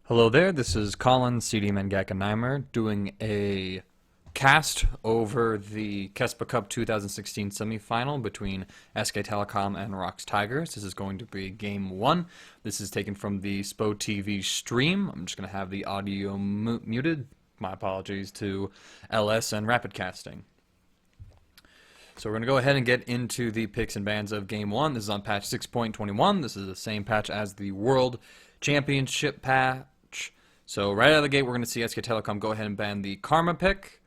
Hello there, this is Colin, CD Mangaka doing a cast over the KeSPA Cup 2016 semifinal between SK Telecom and ROX Tigers. This is going to be game one. This is taken from the SPO TV stream. I'm just going to have the audio muted. My apologies to LS and Rapid Casting. So we're going to go ahead and get into the picks and bans of game one. This is on patch 6.21. This is the same patch as the World Championship patch. So right out of the gate, we're going to see SK Telecom go ahead and ban the Karma pick.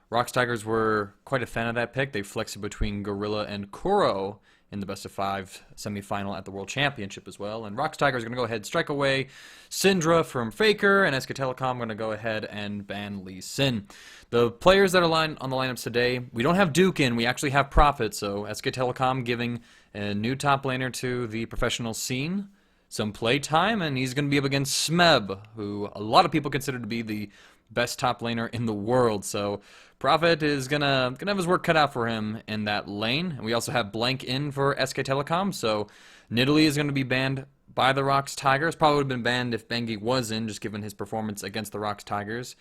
ROX Tigers were quite a fan of that pick. They flexed it between Gorilla and Kuro in the best-of-5 semifinal at the World Championship as well. And ROX Tigers are going to go ahead and strike away Syndra from Faker, and SK Telecom are going to go ahead and ban Lee Sin. The players that are on the lineups today, we don't have Duke in, we actually have Prophet, so SK Telecom giving a new top laner to the professional scene some play time, and he's going to be up against Smeb, who a lot of people consider to be the best top laner in the world. So Prophet is gonna have his work cut out for him in that lane. And we also have Blank in for SK Telecom, so Nidalee is going to be banned by the ROX Tigers. Probably would have been banned if Bengi was in, just given his performance against the ROX Tigers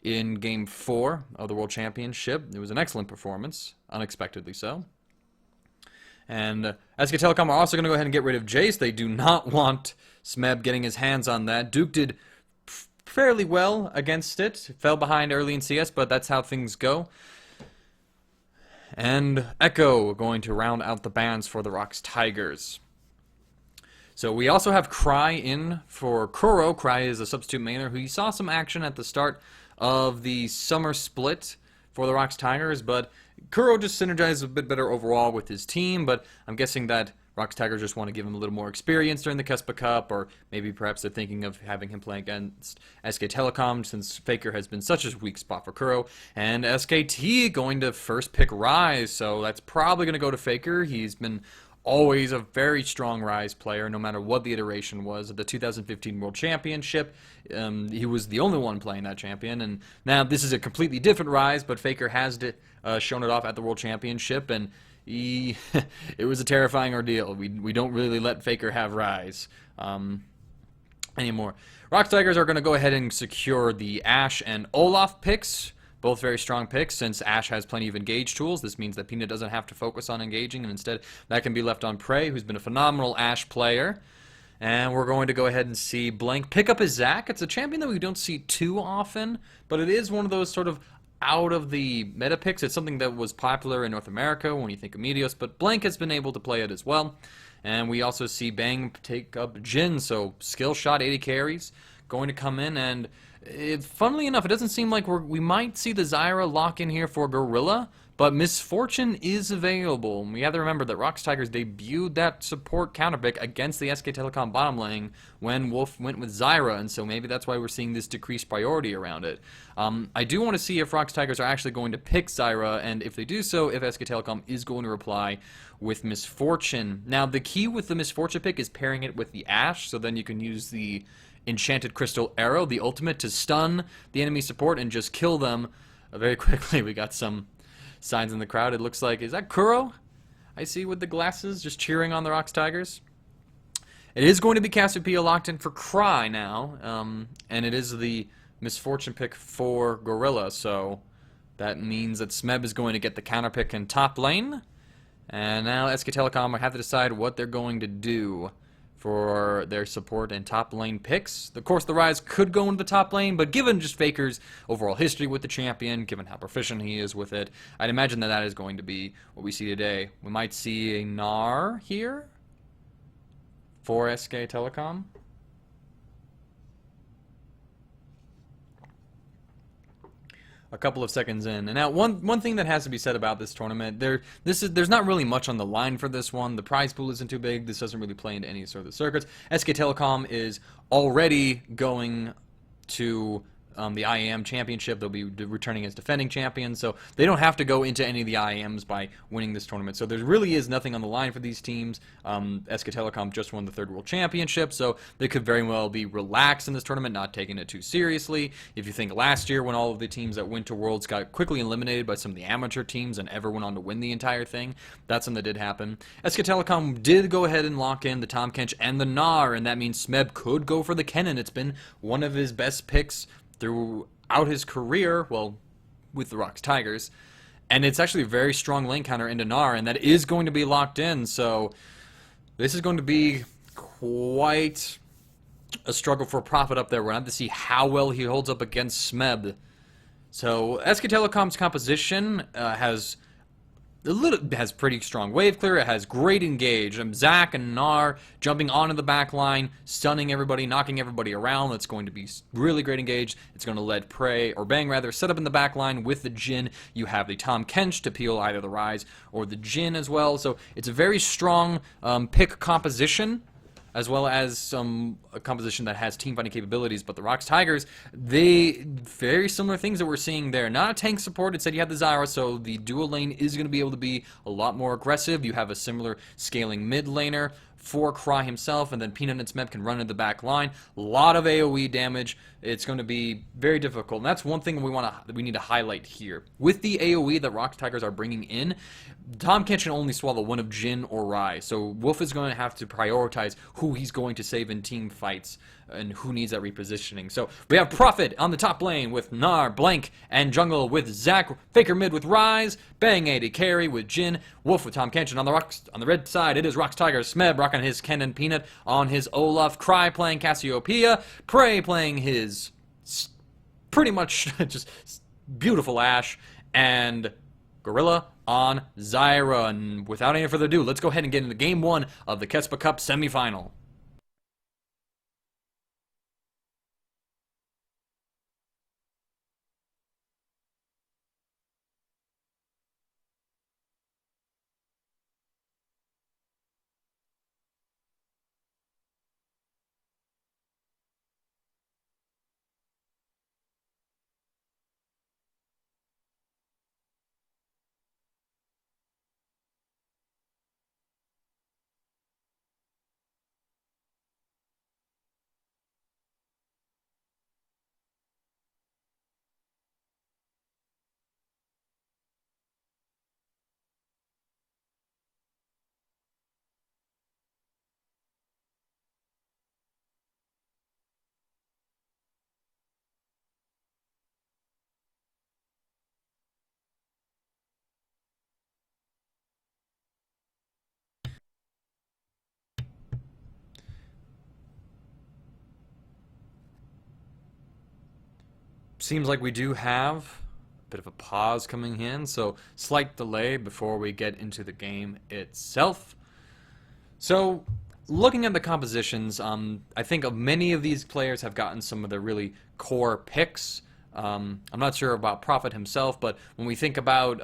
in Game 4 of the World Championship. It was an excellent performance, unexpectedly so. And SK Telecom are also going to go ahead and get rid of Jace. They do not want Smeb getting his hands on that. Duke did fairly well against it. Fell behind early in CS, but that's how things go. And Echo going to round out the bans for the ROX Tigers. So we also have Cry in for Kuro. Cry is a substitute mainer who saw some action at the start of the summer split for the ROX Tigers, but Kuro just synergized a bit better overall with his team, but I'm guessing that ROX Tigers just want to give him a little more experience during the KeSPA Cup, or maybe perhaps they're thinking of having him play against SK Telecom since Faker has been such a weak spot for Kuro. And SKT going to first pick Rise, so that's probably going to go to Faker. He's been always a very strong Rise player, no matter what the iteration was. At the 2015 World Championship, he was the only one playing that champion, and now this is a completely different Rise, but Faker has shown it off at the World Championship, and it was a terrifying ordeal. We don't really let Faker have Rise anymore. ROX Tigers are going to go ahead and secure the Ashe and Olaf picks. Both very strong picks, since Ashe has plenty of engage tools. This means that Peanut doesn't have to focus on engaging, and instead that can be left on Prey, who's been a phenomenal Ashe player. And we're going to go ahead and see Blank pick up his Zac. It's a champion that we don't see too often, but it is one of those sort of out of the meta picks. It's something that was popular in North America when you think of Meteos, but Blank has been able to play it as well. And we also see Bang take up Jhin, so skill shot 80 carries going to come in, and funnily enough, it doesn't seem like we might see the Zyra lock in here for Gorilla, but Misfortune is available. We have to remember that ROX Tigers debuted that support counterpick against the SK Telecom bottom lane when Wolf went with Zyra, and so maybe that's why we're seeing this decreased priority around it. I do want to see if ROX Tigers are actually going to pick Zyra, and if they do so, if SK Telecom is going to reply with Misfortune. Now, the key with the Misfortune pick is pairing it with the Ashe, so then you can use the Enchanted Crystal Arrow, the ultimate, to stun the enemy support and just kill them very quickly. We got some signs in the crowd. It looks like, is that Kuro? I see with the glasses just cheering on the ROX Tigers. It is going to be KeSPA locked in for Cry now, and it is the Misfortune pick for Gorilla, so that means that Smeb is going to get the counter pick in top lane, and now SK Telecom will have to decide what they're going to do for their support and top lane picks. Of course, the Rise could go into the top lane, but given just Faker's overall history with the champion, given how proficient he is with it, I'd imagine that that is going to be what we see today. We might see a Gnar here for SK Telecom. A couple of seconds in. And now one thing that has to be said about this tournament, there's not really much on the line for this one. The prize pool isn't too big. This doesn't really play into any sort of the circuits. SK Telecom is already going to the IAM championship. They'll be returning as defending champions, so they don't have to go into any of the IAMs by winning this tournament. So there really is nothing on the line for these teams. SK Telecom just won the third world championship, so they could very well be relaxed in this tournament, not taking it too seriously. If you think last year when all of the teams that went to Worlds got quickly eliminated by some of the amateur teams and ever went on to win the entire thing, that's something that did happen. SK Telecom did go ahead and lock in the Tahm Kench and the Gnar, and that means Smeb could go for the Kennen. It's been one of his best picks throughout his career, well, with the ROX Tigers, and it's actually a very strong lane counter into Gnar, and that is going to be locked in, so this is going to be quite a struggle for Profit up there. We're going to have to see how well he holds up against Smeb. So SK Telecom's composition has pretty strong wave clear. It has great engage. Zach and Gnar jumping onto the back line, stunning everybody, knocking everybody around. That's going to be really great engage. It's going to let Prey, or Bang rather, set up in the back line with the Jin. You have the Tahm Kench to peel either the Rise or the Jin as well. So it's a very strong pick composition, as well as a composition that has team fighting capabilities. But the ROX Tigers, very similar things that we're seeing there. Not a tank support. It said you had the Zyra, so the dual lane is going to be able to be a lot more aggressive. You have a similar scaling mid laner for Cry himself, and then Peanut and Smeb can run in the back line. A lot of AoE damage. It's going to be very difficult, and that's one thing we need to highlight here. With the AoE that ROX Tigers are bringing in, Tahm Kench can only swallow one of Jin or Rai, so Wolf is going to have to prioritize who he's going to save in team fights and who needs that repositioning. So we have Profit on the top lane with Gnar, Blank, and jungle with Zac, Faker mid with Rise, Bang AD carry with Jin, Wolf with Tahm Kench, and on the red side it is ROX Tigers, Smeb rocking his Ken and Peanut on his Olaf, Cry playing Cassiopeia, Prey playing his pretty much just beautiful Ashe, and Gorilla on Zyra. And without any further ado, let's go ahead and get into Game 1 of the KeSPA Cup semifinal. Seems like we do have a bit of a pause coming in, so slight delay before we get into the game itself. So, looking at the compositions, I think of many of these players have gotten some of their really core picks. I'm not sure about Profit himself, but when we think about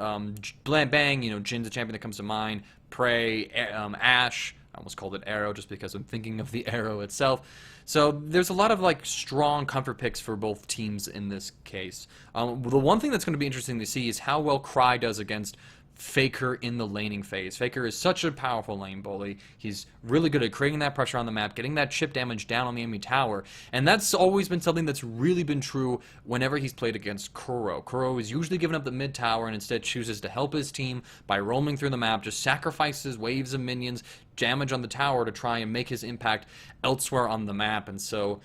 Bang, Jin's a champion that comes to mind, Prey, Ashe, I almost called it Arrow just because I'm thinking of the Arrow itself. So there's a lot of strong comfort picks for both teams in this case. The one thing that's going to be interesting to see is how well Cry does against Faker in the laning phase. Faker is such a powerful lane bully. He's really good at creating that pressure on the map, getting that chip damage down on the enemy tower, and that's always been something that's really been true whenever he's played against Kuro. Kuro is usually giving up the mid tower and instead chooses to help his team by roaming through the map, just sacrifices waves of minions, damage on the tower to try and make his impact elsewhere on the map. And so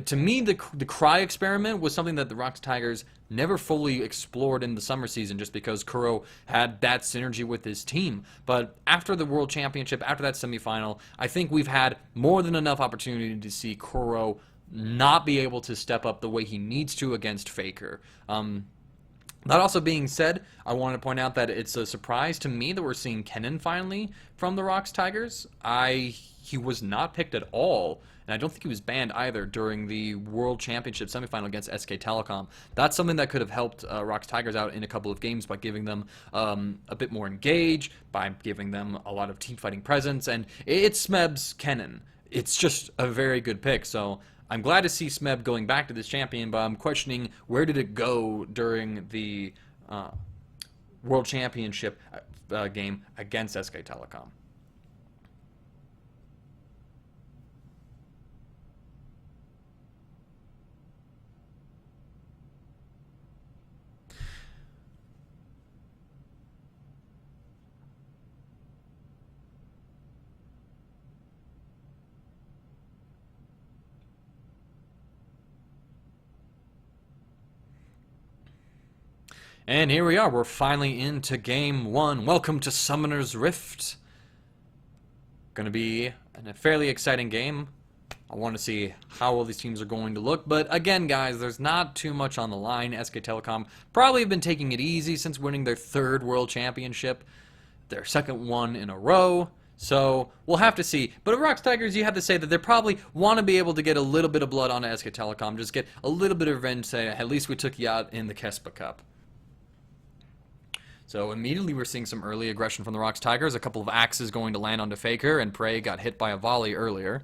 to me, the Cry experiment was something that the ROX Tigers never fully explored in the summer season just because Kuro had that synergy with his team. But after the World Championship, after that semifinal, I think we've had more than enough opportunity to see Kuro not be able to step up the way he needs to against Faker. That also being said, I want to point out that it's a surprise to me that we're seeing Kennen finally from the ROX Tigers. He was not picked at all, and I don't think he was banned either during the World Championship semifinal against SK Telecom. That's something that could have helped ROX Tigers out in a couple of games by giving them a bit more engage, by giving them a lot of team fighting presence, and it's Smeb's Kennen. it's just a very good pick. So I'm glad to see Smeb going back to this champion, but I'm questioning where did it go during the World Championship game against SK Telecom. And here we are. We're finally into game one. Welcome to Summoner's Rift. Going to be a fairly exciting game. I want to see how all these teams are going to look. But again, guys, there's not too much on the line. SK Telecom probably have been taking it easy since winning their third World Championship. Their second one in a row. So we'll have to see. But at ROX Tigers, you have to say that they probably want to be able to get a little bit of blood on SK Telecom. Just get a little bit of revenge, say, at least we took you out in the KeSPA Cup. So immediately we're seeing some early aggression from the ROX Tigers. A couple of axes going to land onto Faker, and Prey got hit by a volley earlier.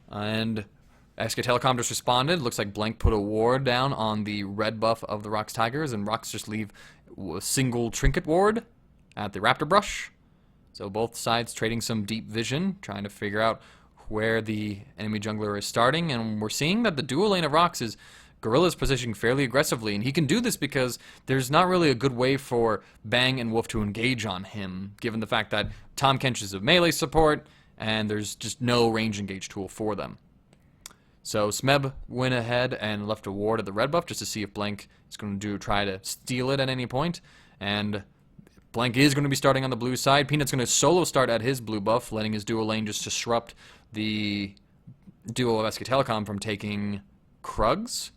And SK Telecom just responded. Looks like Blank put a ward down on the red buff of the ROX Tigers, and ROX just leave a single trinket ward at the Raptor Brush. So both sides trading some deep vision, trying to figure out where the enemy jungler is starting. And we're seeing that the dual lane of ROX is Gorilla's positioning fairly aggressively, and he can do this because there's not really a good way for Bang and Wolf to engage on him, given the fact that Tahm Kench is a melee support, and there's just no range engage tool for them. So Smeb went ahead and left a ward at the red buff just to see if Blank is going to try to steal it at any point, and Blank is going to be starting on the blue side. Peanut's going to solo start at his blue buff, letting his dual lane just disrupt the duo of SK Telecom from taking Krugs.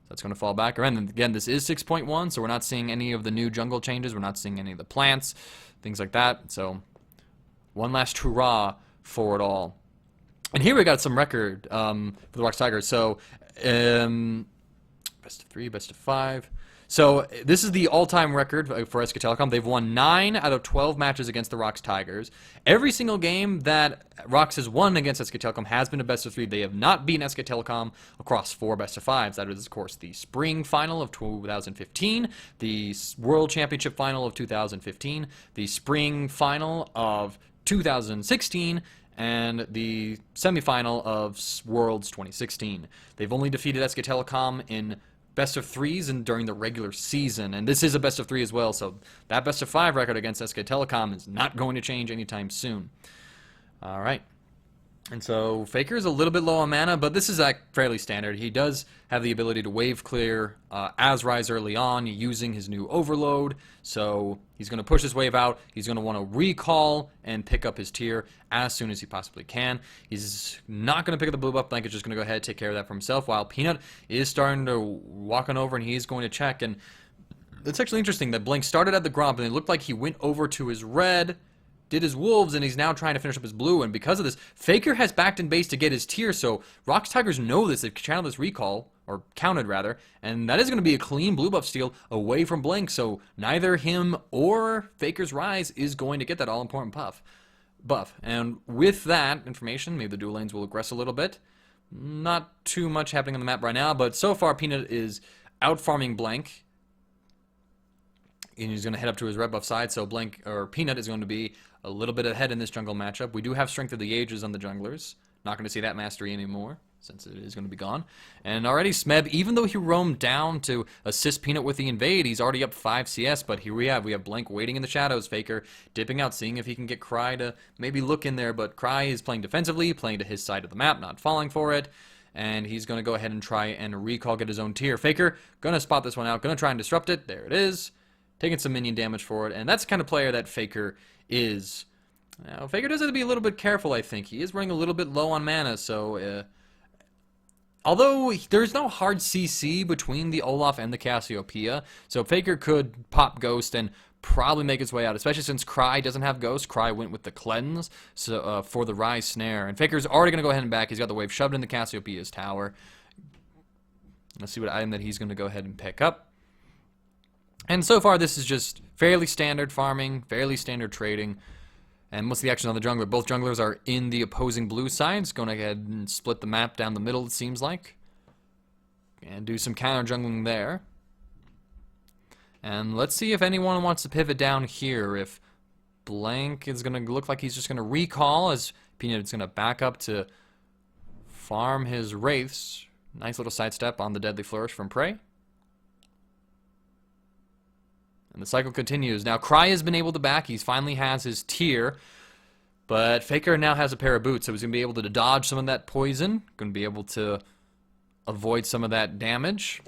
That's going to fall back around. And again, this is 6.1, so we're not seeing any of the new jungle changes. We're not seeing any of the plants, things like that. So one last hurrah for it all. And here we got some record for the ROX Tigers. So best of 3, best of 5. So this is the all-time record for SK Telecom. They've won 9 out of 12 matches against the ROX Tigers. Every single game that ROX has won against SK Telecom has been a best of 3. They have not beaten SK Telecom across 4 best of 5s. That is, of course, the Spring Final of 2015, the World Championship Final of 2015, the Spring Final of 2016, and the Semifinal of Worlds 2016. They've only defeated SK Telecom in best of 3s and during the regular season, and this is a best of 3 as well, so that best of 5 record against SK Telecom is not going to change anytime soon. Alright, and so Faker is a little bit low on mana, but this is fairly standard. He does have the ability to wave clear Azrise early on using his new Overload, so he's going to push his wave out. He's going to want to recall and pick up his tier as soon as he possibly can. He's not going to pick up the blue buff. Blank is just going to go ahead and take care of that for himself, while Peanut is starting to walk on over and he's going to check. And it's actually interesting that Blank started at the Gromp and it looked like he went over to his red, did his wolves, and he's now trying to finish up his blue, and because of this, Faker has backed in base to get his tier, so ROX Tigers know this. They've channeled this recall, or counted rather, and that is going to be a clean blue buff steal away from Blank, so neither him or Faker's Rise is going to get that all-important buff. And with that information, maybe the dual lanes will aggress a little bit. Not too much happening on the map right now, but so far Peanut is out-farming Blank, and he's going to head up to his red buff side, so Peanut is going to be a little bit ahead in this jungle matchup. We do have Strength of the Ages on the junglers. Not going to see that mastery anymore, since it is going to be gone. And already Smeb, even though he roamed down to assist Peanut with the invade, he's already up 5 CS, but here we have Blank waiting in the shadows, Faker dipping out, seeing if he can get Cry to maybe look in there, but Cry is playing defensively, playing to his side of the map, not falling for it. And he's going to go ahead and try and recall, get his own tier. Faker, going to spot this one out, going to try and disrupt it. There it is. Taking some minion damage for it, and that's the kind of player that Faker is. Now, Faker does have to be a little bit careful, I think. He is running a little bit low on mana, so although there's no hard CC between the Olaf and the Cassiopeia, so Faker could pop Ghost and probably make his way out, especially since Cry doesn't have Ghost. Cry went with the Cleanse so, for the Rise Snare, and Faker's already going to go ahead and back. He's got the wave shoved in the Cassiopeia's tower. Let's see what item that he's going to go ahead and pick up. And so far, this is just fairly standard farming, fairly standard trading. And what's the action on the jungler? Both junglers are in the opposing blue sides. Going ahead and split the map down the middle, it seems like. And do some counter jungling there. And let's see if anyone wants to pivot down here. If Blank is going to look like he's just going to recall, as Peanut's going to back up to farm his Wraiths. Nice little sidestep on the Deadly Flourish from Prey. And the cycle continues. Now, Cry has been able to back. He finally has his tier. But Faker now has a pair of boots, so he's going to be able to dodge some of that poison. Going to be able to avoid some of that damage.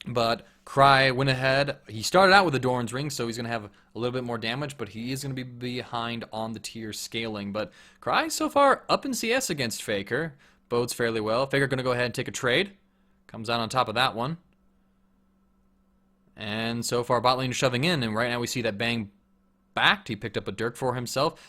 But Cry went ahead. He started out with a Doran's Ring, so he's going to have a little bit more damage, but he is going to be behind on the tier scaling. But Cry so far up in CS against Faker. Bodes fairly well. Faker going to go ahead and take a trade. Comes out on top of that one. And so far bot lane is shoving in, and right now we see that Bang backed. He picked up a Dirk for himself.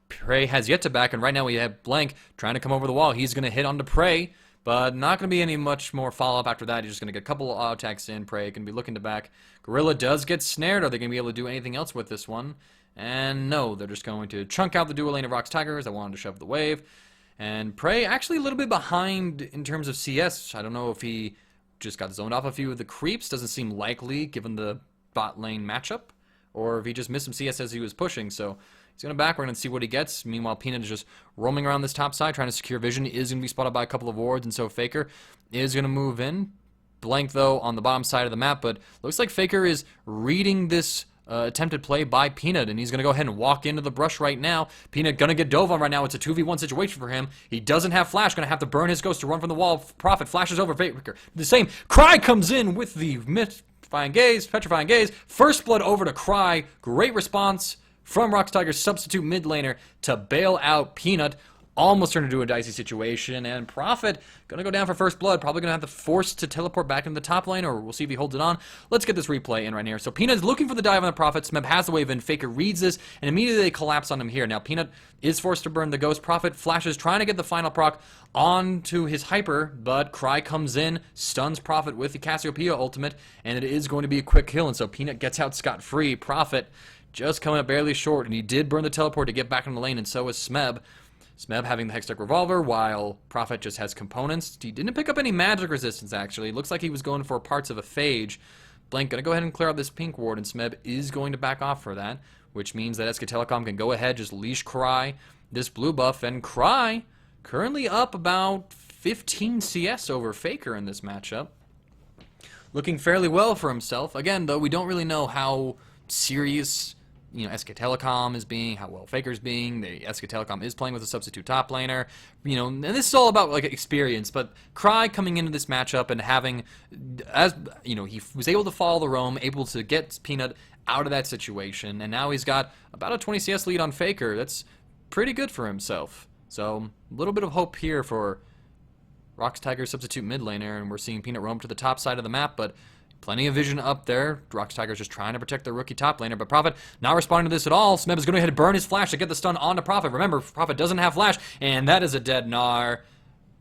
Prey has yet to back, and right now we have Blank trying to come over the wall. He's going to hit onto Prey, but not going to be any much more follow-up after that. He's just going to get a couple of auto attacks in. Prey can be looking to back. Gorilla does get snared. Are they going to be able to do anything else with this one? And no, they're just going to chunk out the dual lane of ROX Tigers. I wanted to shove the wave. And Prey actually a little bit behind in terms of CS. I don't know if he just got zoned off a few of the creeps. Doesn't seem likely given the bot lane matchup. Or if he just missed some CS as he was pushing. So he's going to back. We're going to see what he gets. Meanwhile, Peanut is just roaming around this top side, trying to secure vision. He is going to be spotted by a couple of wards, and so Faker is going to move in. Blank, though, on the bottom side of the map, but looks like Faker is reading this attempted play by Peanut, and he's going to go ahead and walk into the brush right now. Peanut going to get dove on right now. It's a 2v1 situation for him. He doesn't have flash. Going to have to burn his ghost to run from the wall. Prophet flashes over Faker. The same. Cry comes in with the petrifying gaze. First blood over to Cry. Great response from ROX Tigers substitute mid laner to bail out Peanut. Almost turned into a dicey situation, and Prophet gonna go down for first blood. Probably gonna have to force to teleport back into the top lane, or we'll see if he holds it on. Let's get this replay in right here. So Peanut is looking for the dive on the Prophet. Smeb has the wave in. Faker reads this, and immediately they collapse on him here. Now Peanut is forced to burn the ghost. Prophet flashes, trying to get the final proc onto his hyper, but Cry comes in, stuns Prophet with the Cassiopeia ultimate, and it is going to be a quick kill, and so Peanut gets out scot-free. Prophet just coming up barely short, and he did burn the teleport to get back in the lane, and so is Smeb. Smeb having the Hextech Revolver, while Prophet just has components. He didn't pick up any magic resistance, actually. Looks like he was going for parts of a Phage. Blank going to go ahead and clear out this pink ward, and Smeb is going to back off for that, which means that SK Telecom can go ahead, just leash Cry this blue buff, and Cry currently up about 15 CS over Faker in this matchup. Looking fairly well for himself. Again, though, we don't really know how serious SK Telecom is being, how well Faker's being. The SK Telecom is playing with a substitute top laner, and this is all about experience. But Cry coming into this matchup and having, he was able to follow the roam, able to get Peanut out of that situation, and now he's got about a 20 CS lead on Faker. That's pretty good for himself. So a little bit of hope here for ROX Tigers substitute mid laner, and we're seeing Peanut roam to the top side of the map, but plenty of vision up there. ROX Tigers just trying to protect their rookie top laner, but Prophet not responding to this at all. Smeb is going to go ahead and burn his flash to get the stun onto Prophet. Remember, Prophet doesn't have flash, and that is a dead Gnar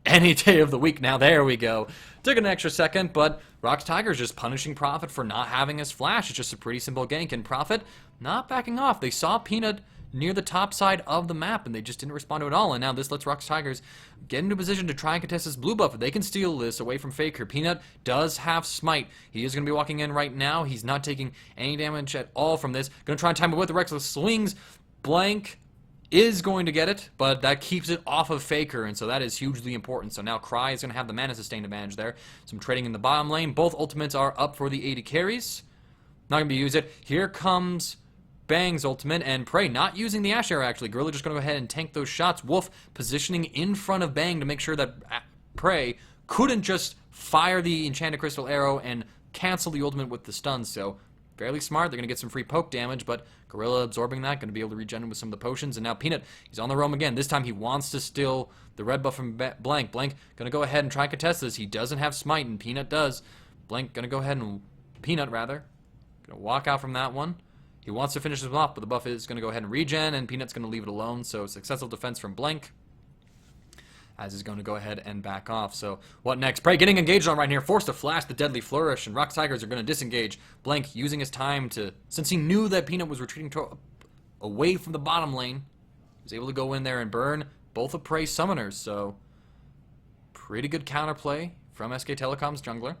any day of the week. Now, there we go. Took an extra second, but ROX Tigers just punishing Prophet for not having his flash. It's just a pretty simple gank, and Prophet not backing off. They saw Peanut near the top side of the map, and they just didn't respond to it at all. And now this lets ROX Tigers get into position to try and contest this blue buff. They can steal this away from Faker. Peanut does have smite. He is going to be walking in right now. He's not taking any damage at all from this. Going to try and time it with the Reckless Swings. Blank is going to get it, but that keeps it off of Faker, and so that is hugely important. So now Cry is going to have the mana sustain advantage there. Some trading in the bottom lane. Both ultimates are up for the 80 carries. Not going to be used it. Here comes Bang's ultimate, and Prey not using the Ash Arrow, actually. Gorilla just going to go ahead and tank those shots. Wolf positioning in front of Bang to make sure that Prey couldn't just fire the Enchanted Crystal Arrow and cancel the ultimate with the stun. So fairly smart. They're going to get some free poke damage, but Gorilla absorbing that, going to be able to regen with some of the potions. And now Peanut, he's on the roam again. This time he wants to steal the red buff from Blank. Blank going to go ahead and try and contest this. He doesn't have smite, and Peanut does. Blank going to go ahead and... Peanut, rather. Going to walk out from that one. He wants to finish him off, but the buff is going to go ahead and regen, and Peanut's going to leave it alone. So successful defense from Blank, as he's going to go ahead and back off. So what next? Prey getting engaged on right here, forced to flash the Deadly Flourish, and ROX Tigers are going to disengage. Blank using his time to, since he knew that Peanut was retreating away from the bottom lane. He was able to go in there and burn both of Prey's summoners, so pretty good counterplay from SK Telecom's jungler.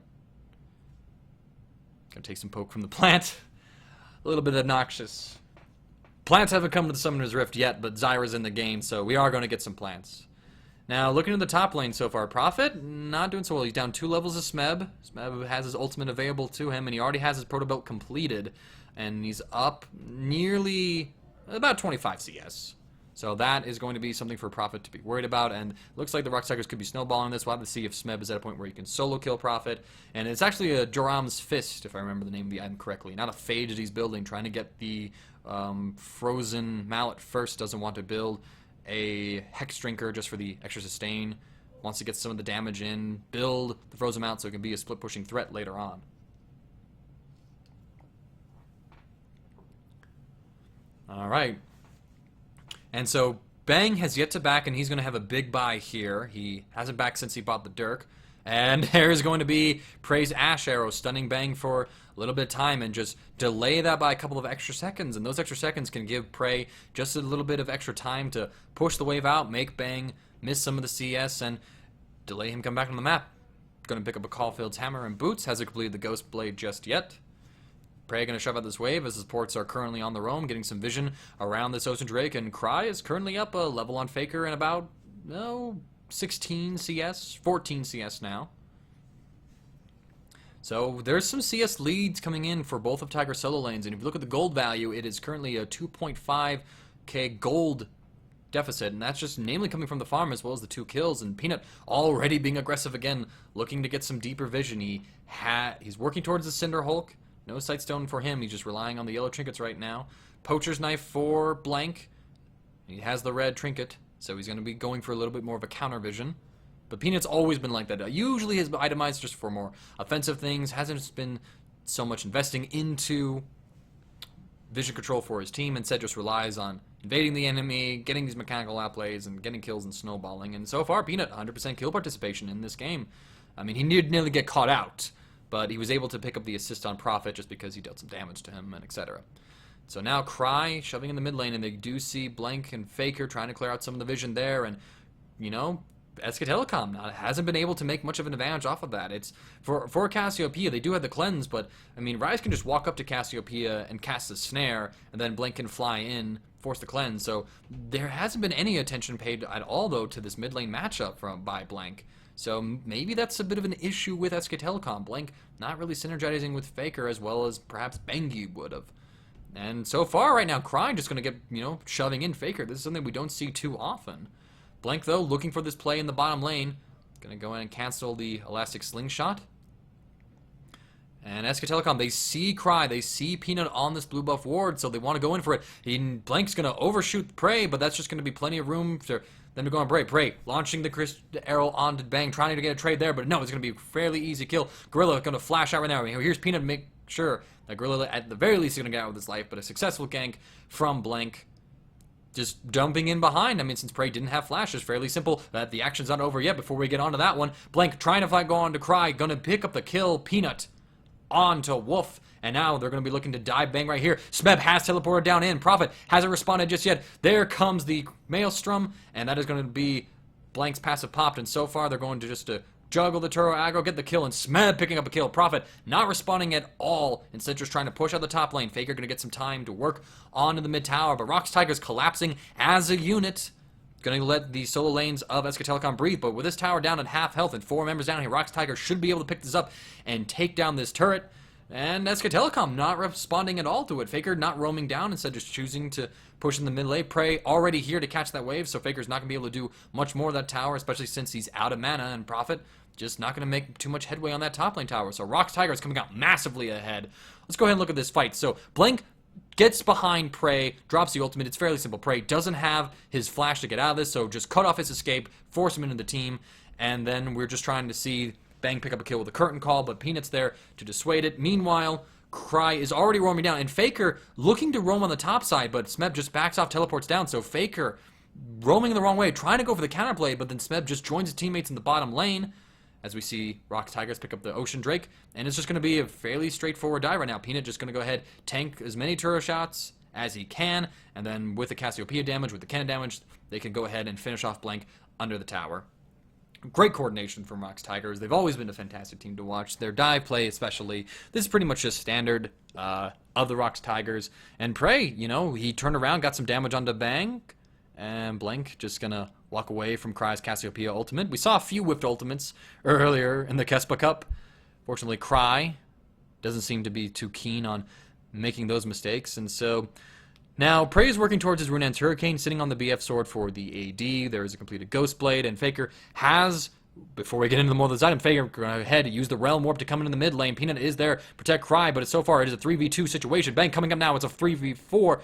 Gonna take some poke from the plant. A little bit obnoxious. Plants haven't come to the Summoner's Rift yet, but Zyra's in the game, so we are going to get some plants. Now, looking at the top lane so far, Prophet, not doing so well. He's down 2 levels of Smeb. Smeb has his ultimate available to him, and he already has his proto build completed. And he's up nearly about 25 CS. So that is going to be something for Prophet to be worried about, and looks like the ROX Tigers could be snowballing this. We'll have to see if Smeb is at a point where he can solo kill Prophet. And it's actually a Joram's Fist, if I remember the name of the item correctly. Not a Phage that he's building, trying to get the Frozen Mallet first. Doesn't want to build a Hex Drinker just for the extra sustain. Wants to get some of the damage in, build the Frozen Mallet so it can be a split-pushing threat later on. Alright. And so Bang has yet to back, and he's going to have a big buy here. He hasn't backed since he bought the Dirk. And there's going to be Prey's Ash Arrow, stunning Bang for a little bit of time and just delay that by a couple of extra seconds. And those extra seconds can give Prey just a little bit of extra time to push the wave out, make Bang miss some of the CS, and delay him come back on the map. Going to pick up a Caulfield's Hammer and Boots. Hasn't completed the Ghost Blade just yet. Prey going to shove out this wave as the supports are currently on the roam, getting some vision around this Ocean Drake, and Cry is currently up a level on Faker and about, 16 CS, 14 CS now. So there's some CS leads coming in for both of Tiger's solo lanes, and if you look at the gold value, it is currently a 2.5k gold deficit, and that's just namely coming from the farm as well as the 2 kills, and Peanut already being aggressive again, looking to get some deeper vision. He's working towards the Cinder Hulk. No Sightstone for him, he's just relying on the yellow trinkets right now. Poacher's Knife for Blank. He has the red trinket, so he's going to be going for a little bit more of a counter vision. But Peanut's always been like that. Usually his itemized just for more offensive things. Hasn't been so much investing into vision control for his team. Instead just relies on invading the enemy, getting these mechanical outplays, and getting kills and snowballing. And so far, Peanut, 100% kill participation in this game. I mean, he did nearly get caught out, but he was able to pick up the assist on Prophet just because he dealt some damage to him and etc. So now Cry shoving in the mid lane, and they do see Blank and Faker trying to clear out some of the vision there, and, SK Telecom hasn't been able to make much of an advantage off of that. It's for Cassiopeia, they do have the cleanse, but I mean, Ryze can just walk up to Cassiopeia and cast the snare, and then Blank can fly in, force the cleanse. So there hasn't been any attention paid at all, though, to this mid lane matchup by Blank. So maybe that's a bit of an issue with SK Telecom. Blank not really synergizing with Faker as well as perhaps Bengi would have. And so far right now, Cry just going to get, shoving in Faker. This is something we don't see too often. Blank, though, looking for this play in the bottom lane. Going to go in and cancel the Elastic Slingshot. And SK Telecom, they see Cry, they see Peanut on this blue buff ward, so they want to go in for it. Blank's going to overshoot Prey, but that's just going to be plenty of room for them to go on Prey. Prey launching the arrow onto Bang, trying to get a trade there, but no, it's going to be a fairly easy kill. Gorilla going to flash out right now. Here's Peanut to make sure that Gorilla, at the very least, is going to get out with his life, but a successful gank from Blank. Just dumping in behind. I mean, since Prey didn't have flash, it's fairly simple that the action's not over yet before we get onto that one. Blank trying to go on to Cry, going to pick up the kill. Peanut on to Wolf, and now they're going to be looking to dive Bang right here. Smeb has teleported down in. Prophet hasn't responded just yet. There comes the Maelstrom, and that is going to be Blank's passive popped, and so far they're going to just juggle the Turo aggro, get the kill, and Smeb picking up a kill. Prophet not responding at all, instead just trying to push out the top lane. Faker going to get some time to work onto the mid tower, but ROX Tigers collapsing as a unit. Going to let the solo lanes of SK Telecom breathe, but with this tower down at half health and 4 members down here, ROX Tigers should be able to pick this up and take down this turret. And SK Telecom not responding at all to it. Faker not roaming down, instead just choosing to push in the mid lane. Prey already here to catch that wave, so Faker's not going to be able to do much more of that tower, especially since he's out of mana, and Prophet just not going to make too much headway on that top lane tower. So ROX Tigers coming out massively ahead. Let's go ahead and look at this fight. So Blank gets behind Prey, drops the ultimate. It's fairly simple. Prey doesn't have his flash to get out of this, so just cut off his escape, force him into the team, and then we're just trying to see Bang pick up a kill with a curtain call, but Peanut's there to dissuade it. Meanwhile, Cry is already roaming down, and Faker looking to roam on the top side, but Smeb just backs off, teleports down, so Faker roaming the wrong way, trying to go for the counterplay, but then Smeb just joins his teammates in the bottom lane, as we see ROX Tigers pick up the Ocean Drake, and it's just going to be a fairly straightforward dive right now. Peanut just going to go ahead, tank as many turret shots as he can, and then with the Cassiopeia damage, with the cannon damage, they can go ahead and finish off Blank under the tower. Great coordination from ROX Tigers. They've always been a fantastic team to watch. Their dive play especially. This is pretty much just standard of the ROX Tigers. And Prey, you know, he turned around, got some damage onto Bang, and Blank just gonna walk away from Cry's Cassiopeia ultimate. We saw a few whiffed ultimates earlier in the KeSPA Cup. Fortunately, Cry doesn't seem to be too keen on making those mistakes, and so now Prey is working towards his Rune's Hurricane, sitting on the BF sword for the AD. There is a completed Ghost Blade, and Faker has, before we get into the more of this item, Faker go ahead, use the Realm Warp to come into the mid lane. Peanut is there, protect Cry, but so far it is a 3v2 situation. Bang coming up now, it's a 3v4, or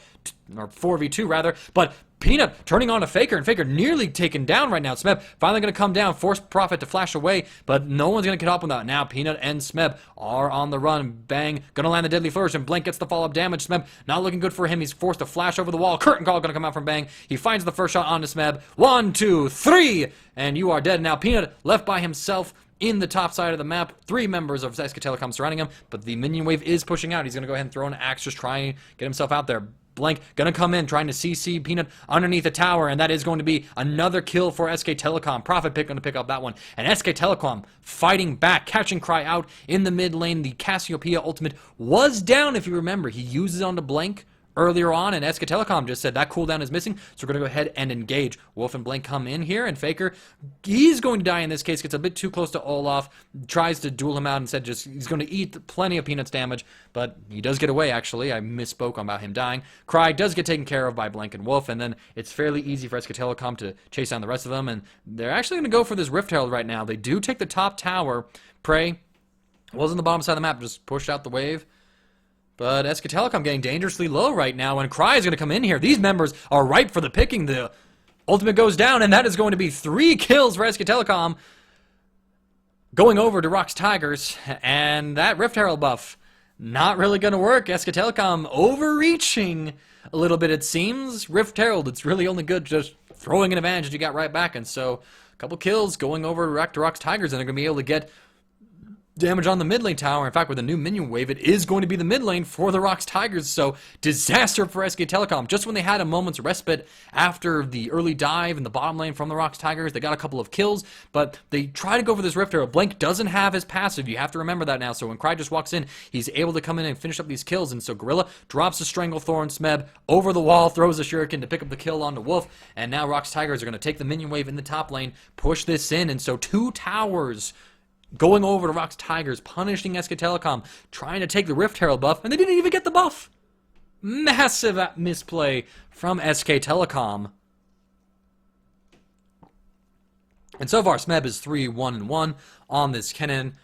4v2 rather, but Peanut turning on a Faker, and Faker nearly taken down right now. Smeb finally going to come down, force Prophet to flash away, but no one's going to get up on that. Now Peanut and Smeb are on the run. Bang, going to land the Deadly Flourish, and Blank gets the follow-up damage. Smeb not looking good for him. He's forced to flash over the wall. Curtain Call going to come out from Bang. He finds the first shot onto Smeb. 1, 2, 3, and you are dead. Now Peanut left by himself in the top side of the map. 3 members of SK Telecom surrounding him, but the minion wave is pushing out. He's going to go ahead and throw an axe, just try and get himself out there. Blank gonna come in, trying to CC Peanut underneath the tower, and that is going to be another kill for SK Telecom. Prophet Pick gonna pick up that one, and SK Telecom fighting back, catching Cry out in the mid lane. The Cassiopeia ultimate was down, if you remember. He uses it onto Blank earlier on, and SK Telecom just said that cooldown is missing, so we're going to go ahead and engage. Wolf and Blank come in here, and Faker, he's going to die in this case, gets a bit too close to Olaf, tries to duel him out, instead he's going to eat plenty of Peanut's damage, but he does get away, actually. I misspoke about him dying. Cry does get taken care of by Blank and Wolf, and then it's fairly easy for SK Telecom to chase down the rest of them, and they're actually going to go for this Rift Herald right now. They do take the top tower. Prey was on the bottom side of the map, just pushed out the wave. But SK Telecom getting dangerously low right now, and Cry is going to come in here. These members are ripe for the picking. The ultimate goes down, and that is going to be 3 kills for SK Telecom. Going over to ROX Tigers, and that Rift Herald buff, not really going to work. SK Telecom overreaching a little bit, it seems. Rift Herald, it's really only good just throwing an advantage that you got right back, and so a couple kills going over to ROX Tigers, and they're going to be able to get damage on the mid lane tower. In fact, with a new minion wave, it is going to be the mid lane for the ROX Tigers, so disaster for SK Telecom. Just when they had a moment's respite after the early dive in the bottom lane from the ROX Tigers, they got a couple of kills, but they try to go for this Rift Arrow. Blank doesn't have his passive. You have to remember that now, so when Cry just walks in, he's able to come in and finish up these kills, and so Gorilla drops the Stranglethorn. Smeb over the wall, throws a Shuriken to pick up the kill onto Wolf, and now ROX Tigers are going to take the minion wave in the top lane, push this in, and so 2 towers going over to ROX Tigers, punishing SK Telecom, trying to take the Rift Herald buff, and they didn't even get the buff. Massive misplay from SK Telecom. And so far, Smeb is 3-1-1 on this Kennen.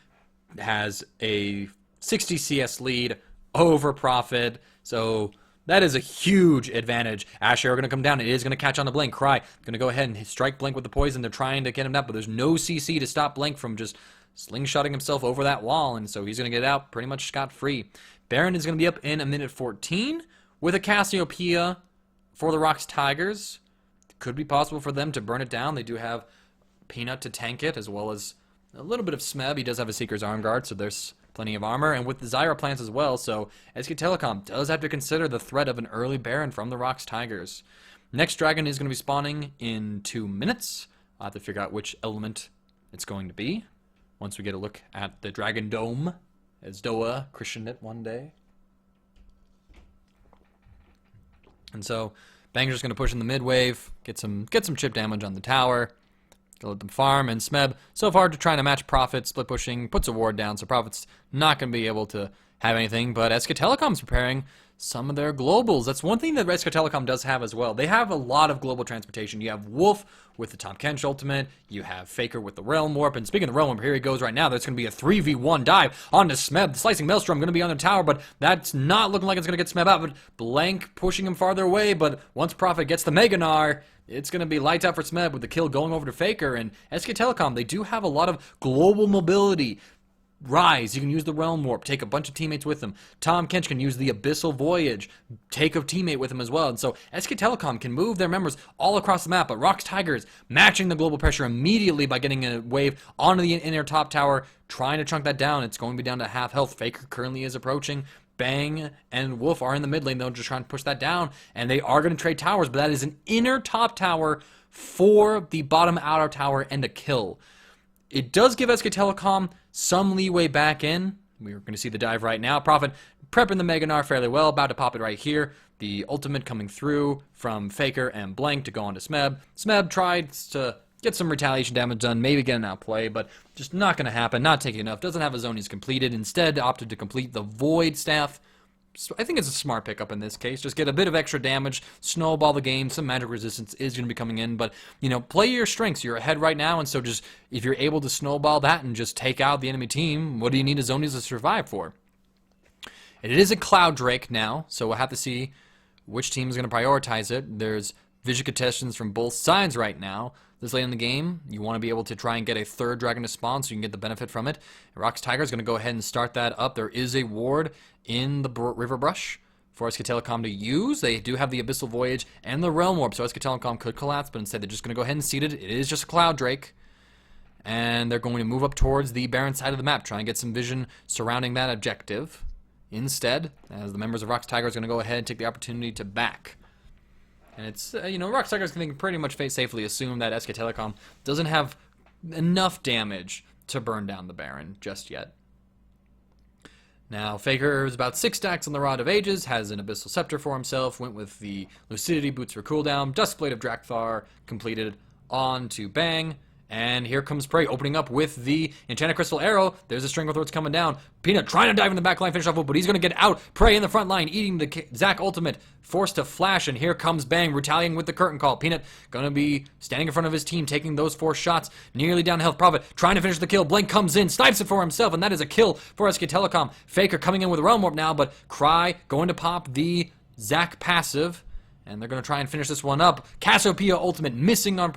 Has a 60 CS lead over Prophet, so that is a huge advantage. Asher are going to come down. It is going to catch on to Blank. Cry going to go ahead and strike Blank with the poison. They're trying to get him out, but there's no CC to stop Blank from just slingshotting himself over that wall, and so he's going to get out pretty much scot-free. Baron is going to be up in a minute 14 with a Cassiopeia for the ROX Tigers. Could be possible for them to burn it down. They do have Peanut to tank it, as well as a little bit of Smeb. He does have a Seeker's Arm Guard, so there's plenty of armor, and with the Zyra plants as well, so SK Telecom does have to consider the threat of an early Baron from the ROX Tigers. Next dragon is going to be spawning in 2 minutes. I'll have to figure out which element it's going to be once we get a look at the Dragon Dome, as Doa christened it one day. And so Banger's just going to push in the mid wave, get some chip damage on the tower, let them farm, and Smeb, so far, to trying to match Prophet, split pushing, puts a ward down, so Prophet's not going to be able to have anything, but SK Telecom's preparing some of their globals. That's one thing that SK Telecom does have as well. They have a lot of global transportation. You have Wolf with the Tom Kench ultimate, you have Faker with the Realm Warp, and speaking of the Realm Warp, here he goes right now. There's going to be a 3v1 dive onto Smeb. The Slicing Maelstrom going to be on the tower, but that's not looking like it's going to get Smeb out, but Blank pushing him farther away, but once Prophet gets the Meganar, it's going to be lights out for Smeb with the kill going over to Faker, and SK Telecom, they do have a lot of global mobility. Rise, you can use the Realm Warp, take a bunch of teammates with him. Tom Kench can use the Abyssal Voyage, take a teammate with him as well. And so SK Telecom can move their members all across the map, but ROX Tigers matching the global pressure immediately by getting a wave onto the inner top tower, trying to chunk that down. It's going to be down to half health. Faker currently is approaching. Bang and Wolf are in the mid lane. They'll just try and push that down, and they are going to trade towers, but that is an inner top tower for the bottom outer tower and a kill. It does give SK Telecom some leeway back in. We're going to see the dive right now. Prophet prepping the Mega Gnar fairly well, about to pop it right here. The ultimate coming through from Faker and Blank to go on to Smeb. Smeb tried to get some retaliation damage done, maybe get an outplay, but just not going to happen, not taking enough. Doesn't have his zonies completed. Instead, opted to complete the Void Staff. So I think it's a smart pickup in this case. Just get a bit of extra damage, snowball the game. Some magic resistance is going to be coming in, but, you know, play your strengths. You're ahead right now, and so just, if you're able to snowball that and just take out the enemy team, what do you need a zonies to survive for? It is a Cloud Drake now, so we'll have to see which team is going to prioritize it. There's vision contestants from both sides right now. This late in the game, you want to be able to try and get a third dragon to spawn so you can get the benefit from it. ROX Tiger is going to go ahead and start that up. There is a ward in the River Brush for SK Telecom to use. They do have the Abyssal Voyage and the Realm Warp, so SK Telecom could collapse, but instead they're just going to go ahead and seed it. It is just a Cloud Drake. And they're going to move up towards the Baron side of the map, try and get some vision surrounding that objective. Instead, as the members of ROX Tiger is going to go ahead and take the opportunity to back. And it's, you know, ROX Tiger can pretty much safely assume that SK Telecom doesn't have enough damage to burn down the Baron just yet. Now, Faker is about 6 stacks on the Rod of Ages, has an Abyssal Scepter for himself, went with the Lucidity Boots for cooldown, Duskblade of Drakthar completed on to Bang. And here comes Prey, opening up with the Enchanted Crystal Arrow. There's a string of throats coming down. Peanut trying to dive in the back line, finish off, but he's going to get out. Prey in the front line, eating the Zac ultimate, forced to flash, and here comes Bang, retaliating with the curtain call. Peanut going to be standing in front of his team, taking those 4 shots, nearly down to health. Prophet trying to finish the kill. Blank comes in, snipes it for himself, and that is a kill for SK Telecom. Faker coming in with a Realm Warp now, but Cry going to pop the Zac passive, and they're going to try and finish this one up. Cassiopeia ultimate missing on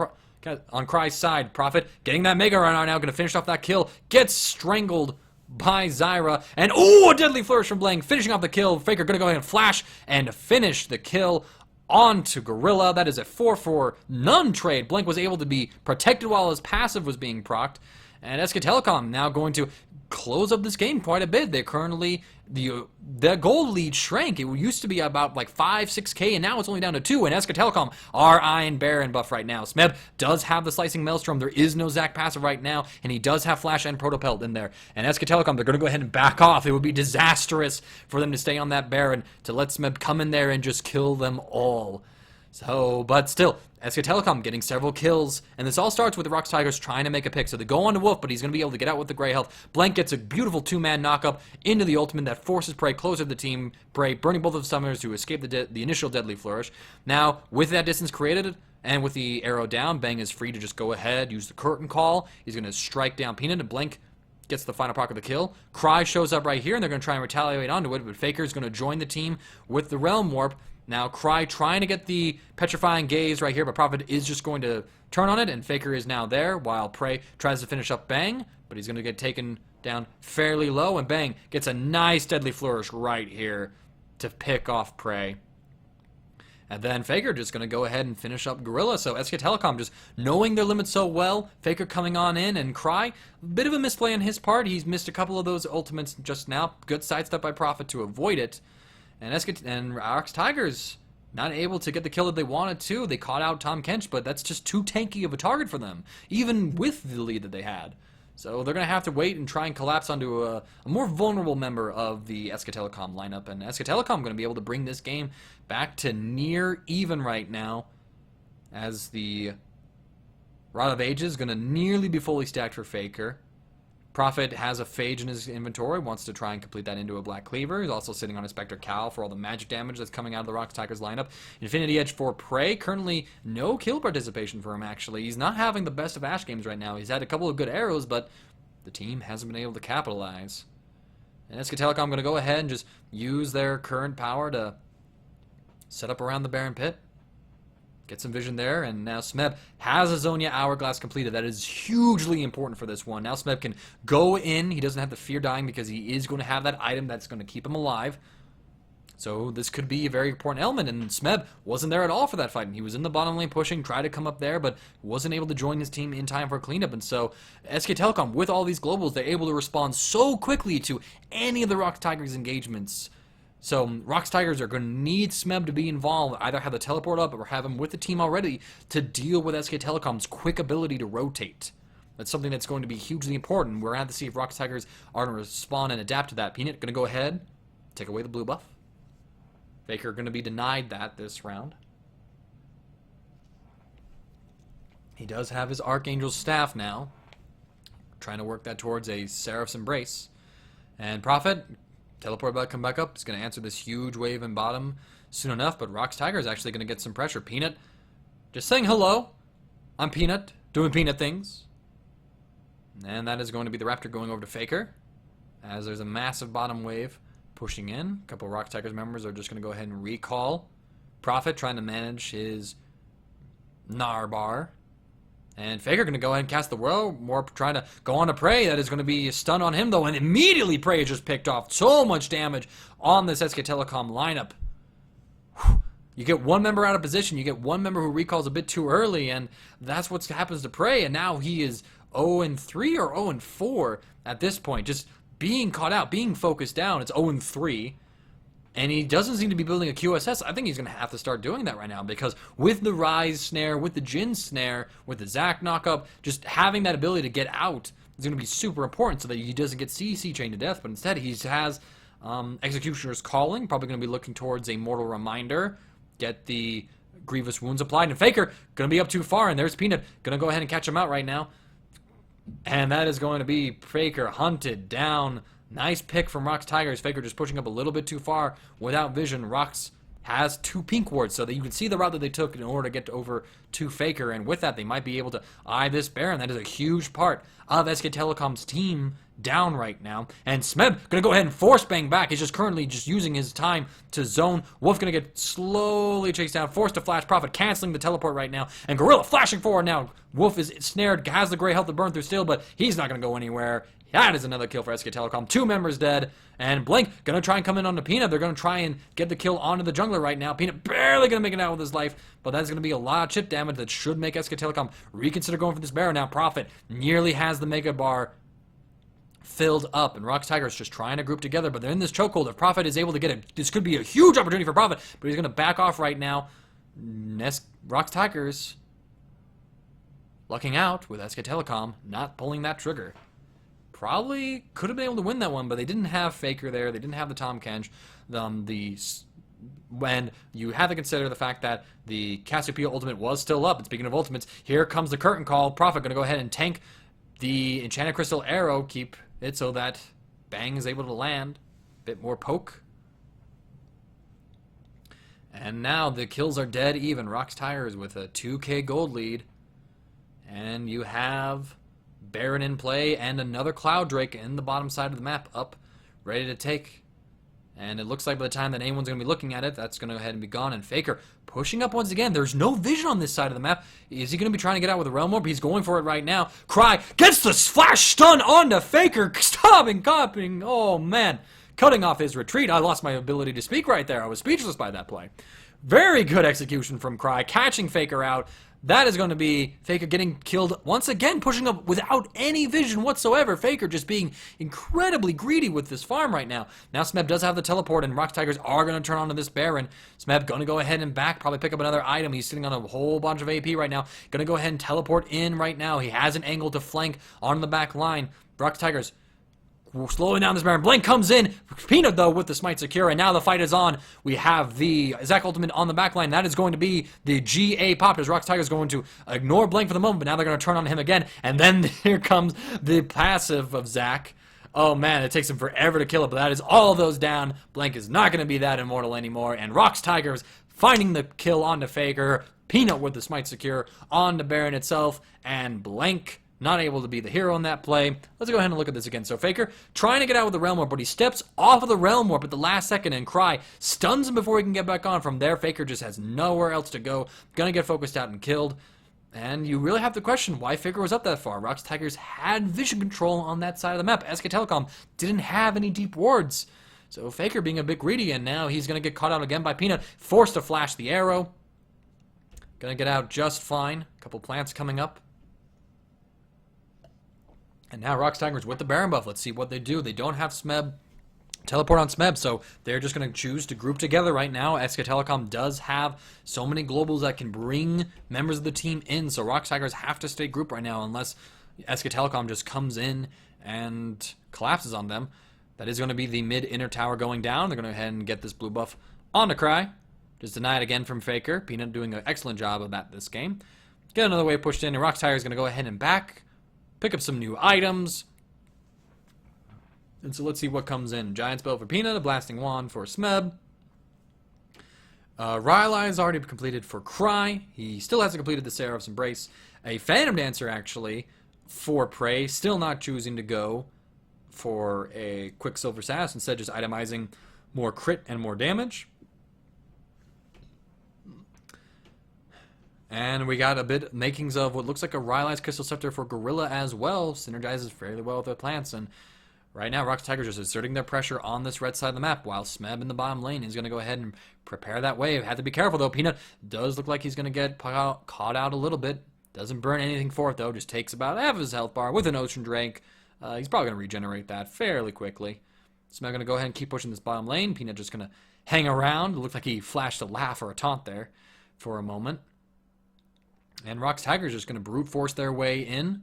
Cry's side. Prophet getting that Mega Runner now, going to finish off that kill. Gets strangled by Zyra. And, ooh, a deadly flourish from Blank, finishing off the kill. Faker going to go ahead and flash and finish the kill onto Gorilla. That is a 4-4 none trade. Blank was able to be protected while his passive was being procced. And SK Telecom now going to close up this game quite a bit. They're currently, the gold lead shrank. It used to be about like 5-6k, and now it's only down to 2. And SK Telecom are Iron Baron buff right now. Smeb does have the Slicing Maelstrom. There is no Zac passive right now, and he does have Flash and Protopelt in there. And SK Telecom, they're going to go ahead and back off. It would be disastrous for them to stay on that Baron, to let Smeb come in there and just kill them all. So, but still, SK Telecom getting several kills, and this all starts with the ROX Tigers trying to make a pick. So they go on to Wolf, but he's going to be able to get out with the gray health. Blank gets a beautiful 2-man knock-up into the ultimate that forces Prey closer to the team. Prey burning both of the summoners to escape the initial deadly flourish. Now, with that distance created, and with the arrow down, Bang is free to just go ahead, use the curtain call. He's going to strike down Peanut, and Blank gets the final proc of the kill. Cry shows up right here, and they're going to try and retaliate onto it, but Faker is going to join the team with the Realm Warp. Now, Cry trying to get the Petrifying Gaze right here, but Prophet is just going to turn on it, and Faker is now there, while Prey tries to finish up Bang, but he's going to get taken down fairly low, and Bang gets a nice Deadly Flourish right here to pick off Prey. And then Faker just going to go ahead and finish up Gorilla. So SK Telecom just knowing their limits so well. Faker coming on in, and Cry, a bit of a misplay on his part. He's missed a couple of those ultimates just now. Good sidestep by Prophet to avoid it. And ROX Tigers not able to get the kill that they wanted to. They caught out Tom Kench, but that's just too tanky of a target for them, even with the lead that they had. So they're going to have to wait and try and collapse onto a more vulnerable member of the SK Telecom lineup. And SK Telecom going to be able to bring this game back to near even right now, as the Rod of Ages is going to nearly be fully stacked for Faker. Prophet has a Phage in his inventory, wants to try and complete that into a Black Cleaver. He's also sitting on a Spectre Cowl for all the magic damage that's coming out of the ROX Tigers lineup. Infinity Edge for Prey, currently no kill participation for him, actually. He's not having the best of Ashe games right now. He's had a couple of good arrows, but the team hasn't been able to capitalize. And SK Telecom going to go ahead and just use their current power to set up around the Baron Pit. Get some vision there, and now Smeb has a Zonia Hourglass completed. That is hugely important for this one. Now Smeb can go in. He doesn't have to fear dying because he is going to have that item that's going to keep him alive. So this could be a very important element, and Smeb wasn't there at all for that fight. And he was in the bottom lane pushing, tried to come up there, but wasn't able to join his team in time for a cleanup. And so SK Telecom, with all these globals, they're able to respond so quickly to any of the ROX Tigers engagements. So ROX Tigers are going to need Smeb to be involved, either have the teleport up or have him with the team already to deal with SK Telecom's quick ability to rotate. That's something that's going to be hugely important. We're going to have to see if ROX Tigers are going to respond and adapt to that. Peanut going to go ahead, take away the blue buff. Faker going to be denied that this round. He does have his Archangel's Staff now. Trying to work that towards a Seraph's Embrace. And Prophet, teleport back, come back up. He's going to answer this huge wave in bottom soon enough. But ROX Tiger is actually going to get some pressure. Peanut, just saying hello. I'm Peanut, doing Peanut things. And that is going to be the Raptor going over to Faker. As there's a massive bottom wave pushing in. A couple of ROX Tigers members are just going to go ahead and recall. Prophet trying to manage his Narbar. And Faker going to go ahead and cast the Whirl. More trying to go on to Prey. That is going to be a stun on him, though. And immediately Prey is just picked off. So much damage on this SK Telecom lineup. You get one member out of position. You get one member who recalls a bit too early. And that's what happens to Prey. And now he is 0-3 or 0-4 at this point. Just being caught out, being focused down. It's 0-3. And he doesn't seem to be building a QSS. I think he's going to have to start doing that right now because with the Rise snare, with the Jin snare, with the Zac knockup, just having that ability to get out is going to be super important so that he doesn't get CC chained to death. But instead, he has Executioner's Calling, probably going to be looking towards a Mortal Reminder, get the Grievous Wounds applied. And Faker going to be up too far, and there's Peanut. Going to go ahead and catch him out right now. And that is going to be Faker hunted down. Nice pick from ROX Tigers. Faker just pushing up a little bit too far without vision. ROX has 2 pink wards, so that you can see the route that they took in order to get over to Faker, and with that, they might be able to eye this Baron. That is a huge part of SK Telecom's team down right now. And Smeb gonna go ahead and force bang back. He's just currently just using his time to zone. Wolf gonna get slowly chased down, forced to flash. Prophet canceling the teleport right now, and Gorilla flashing forward now. Wolf is snared, has the gray health to burn through still, but he's not gonna go anywhere. That is another kill for SK Telecom. 2 members dead. And Blink going to try and come in on the Peanut. They're going to try and get the kill onto the jungler right now. Peanut barely going to make it out with his life. But that's going to be a lot of chip damage that should make SK Telecom reconsider going for this Baron. Now Prophet nearly has the Mega Bar filled up. And ROX Tigers just trying to group together. But they're in this chokehold. If Prophet is able to get it, this could be a huge opportunity for Prophet. But he's going to back off right now. ROX Tigers lucking out with SK Telecom not pulling that trigger. Probably could have been able to win that one, but they didn't have Faker there. They didn't have the Tom Kench. When you have to consider the fact that the KeSPA ultimate was still up. And speaking of ultimates, here comes the curtain call. Prophet going to go ahead and tank the Enchanted Crystal Arrow. Keep it so that Bang is able to land. Bit more poke. And now the kills are dead even. ROX Tigers with a 2k gold lead. And you have Baron in play, and another Cloud Drake in the bottom side of the map up, ready to take. And it looks like by the time that anyone's going to be looking at it, that's going to go ahead and be gone. And Faker pushing up once again. There's no vision on this side of the map. Is he going to be trying to get out with a Realm Orb? He's going for it right now. Cry gets the flash stun onto Faker. Stopping, copying. Oh, man. Cutting off his retreat. I lost my ability to speak right there. I was speechless by that play. Very good execution from Cry, catching Faker out. That is going to be Faker getting killed once again, pushing up without any vision whatsoever. Faker just being incredibly greedy with this farm right now. Now Smeb does have the teleport, and ROX Tigers are going to turn onto this Baron. Smeb going to go ahead and back, probably pick up another item. He's sitting on a whole bunch of AP right now. Going to go ahead and teleport in right now. He has an angle to flank on the back line. ROX Tigers slowing down this Baron. Blink comes in. Peanut, though, with the Smite secure, and now the fight is on. We have the Zac ultimate on the back line. That is going to be the GA pop, as ROX Tigers going to ignore Blink for the moment, but now they're going to turn on him again. And then here comes the passive of Zac. Oh, man, it takes him forever to kill it, but that is all of those down. Blink is not going to be that immortal anymore, and ROX Tigers finding the kill onto Faker. Peanut with the Smite secure onto Baron itself, and Blink not able to be the hero in that play. Let's go ahead and look at this again. So Faker trying to get out with the Realm Warp, but he steps off of the Realm Warp at the last second, and Cry stuns him before he can get back on. From there, Faker just has nowhere else to go. Gonna get focused out and killed. And you really have to question why Faker was up that far. ROX Tigers had vision control on that side of the map. SK Telecom didn't have any deep wards. So Faker being a bit greedy, and now he's gonna get caught out again by Peanut. Forced to flash the arrow. Gonna get out just fine. A couple plants coming up. And now ROX Tigers with the Baron buff. Let's see what they do. They don't have Smeb. teleport on Smeb, so they're just going to choose to group together right now. SK Telecom does have so many globals that can bring members of the team in, so ROX Tigers have to stay grouped right now unless SK Telecom just comes in and collapses on them. That is going to be the mid-inner tower going down. They're going to go ahead and get this blue buff on the Cry. Just denied again from Faker. Peanut doing an excellent job of that this game. Get another wave pushed in, and ROX Tigers is going to go ahead and back, pick up some new items. And so let's see what comes in. Giant Spell for Peanut, a Blasting Wand for Smeb. Rylai is already completed for Cry. He still hasn't completed the Seraph's Embrace. A Phantom Dancer, actually, for Prey. Still not choosing to go for a Quicksilver Sass. Instead, just itemizing more crit and more damage. And we got a bit makings of what looks like a Rylai's Crystal Scepter for Gorilla as well. Synergizes fairly well with their plants. And right now, ROX Tigers just asserting their pressure on this red side of the map, while Smeb in the bottom lane is going to go ahead and prepare that wave. Have to be careful, though. Peanut does look like he's going to get caught out a little bit. Doesn't burn anything for it, though. Just takes about half of his health bar with an Ocean Drake. He's probably going to regenerate that fairly quickly. Smeb going to go ahead and keep pushing this bottom lane. Peanut just going to hang around. It looked like he flashed a laugh or a taunt there for a moment. And ROX Tigers just going to brute force their way in.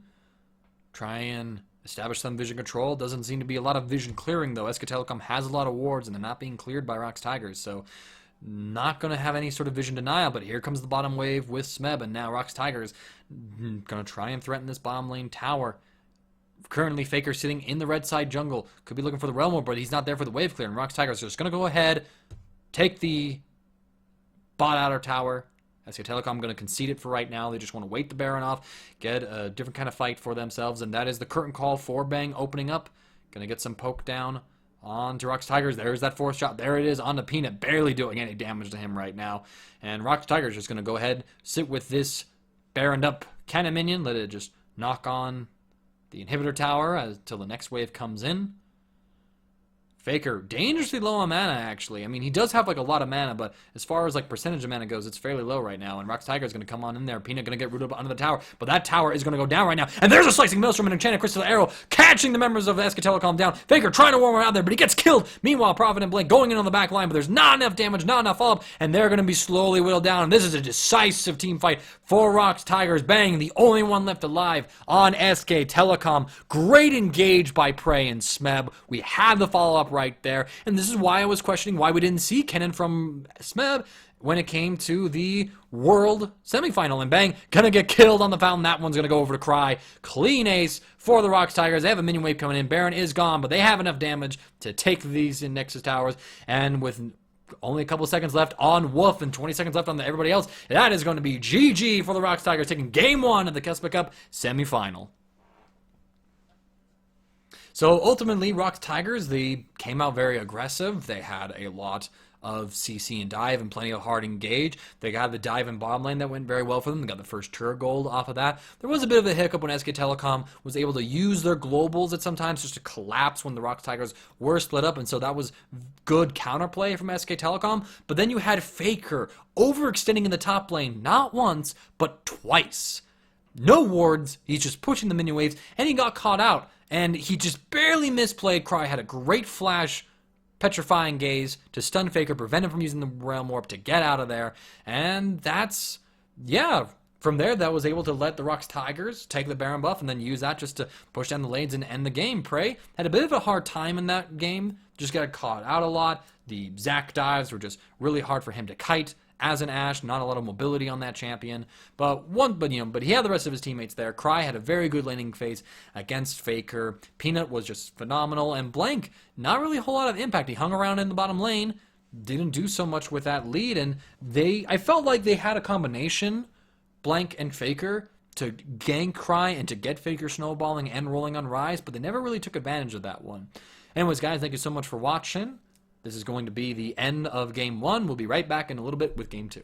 Try and establish some vision control. Doesn't seem to be a lot of vision clearing, though. SK Telecom has a lot of wards, and they're not being cleared by ROX Tigers, so not going to have any sort of vision denial. But here comes the bottom wave with Smeb, and now ROX Tigers going to try and threaten this bottom lane tower. Currently, Faker sitting in the red side jungle. Could be looking for the Realm Orb, but he's not there for the wave clear, and ROX Tigers are just going to go ahead, take the bot outer tower. SK Telecom going to concede it for right now. They just want to wait the Baron off, get a different kind of fight for themselves, and that is the curtain call for Bang opening up. Going to get some poke down onto ROX Tigers. There's that fourth shot. There it is on the Peanut, barely doing any damage to him right now. And ROX Tigers just going to go ahead, sit with this Baroned up cannon minion, let it just knock on the inhibitor tower until the next wave comes in. Faker, dangerously low on mana, actually. I mean, he does have, like, a lot of mana, but as far as, like, percentage of mana goes, it's fairly low right now. And ROX Tiger is going to come on in there. Peanut going to get rooted up under the tower, but that tower is going to go down right now. And there's a Slicing Maelstrom and Enchanted Crystal Arrow catching the members of SK Telecom down. Faker trying to warm him out there, but he gets killed. Meanwhile, Prophet and Blink going in on the back line, but there's not enough damage, not enough follow-up, and they're going to be slowly whittled down. And this is a decisive team fight for ROX Tigers. Bang, the only one left alive on SK Telecom. Great engage by Prey and Smeb. We have the follow-up right there. And this is why I was questioning why we didn't see Kennen from Smeb when it came to the World Semifinal. And Bang, gonna get killed on the fountain. That one's gonna go over to Cry. Clean ace for the ROX Tigers. They have a minion wave coming in. Baron is gone, but they have enough damage to take these in Nexus Towers. And with only a couple seconds left on Wolf and 20 seconds left on everybody else, that is going to be GG for the ROX Tigers, taking Game 1 of the KeSPA Cup Semifinal. So ultimately, ROX Tigers, they came out very aggressive. They had a lot of CC and dive and plenty of hard engage. They got the dive and bottom lane that went very well for them. They got the first turret gold off of that. There was a bit of a hiccup when SK Telecom was able to use their globals at sometimes just to collapse when the ROX Tigers were split up, and so that was good counterplay from SK Telecom. But then you had Faker overextending in the top lane, not once, but twice. No wards, he's just pushing the minion waves, and he got caught out. And he just barely misplayed. Cry had a great flash, petrifying gaze to stun Faker, prevent him from using the Realm Orb to get out of there. And that's, yeah, from there that was able to let the ROX Tigers take the Baron buff and then use that just to push down the lanes and end the game. Prey had a bit of a hard time in that game, just got caught out a lot. The Zac dives were just really hard for him to kite as an Ashe, not a lot of mobility on that champion, but he had the rest of his teammates there. Cry had a very good laning phase against Faker. Peanut was just phenomenal, and Blank, not really a whole lot of impact. He hung around in the bottom lane, didn't do so much with that lead, and I felt like they had a combination, Blank and Faker, to gank Cry and to get Faker snowballing and rolling on Rise, but they never really took advantage of that one. Anyways, guys, thank you so much for watching. This is going to be the end of Game 1. We'll be right back in a little bit with Game 2.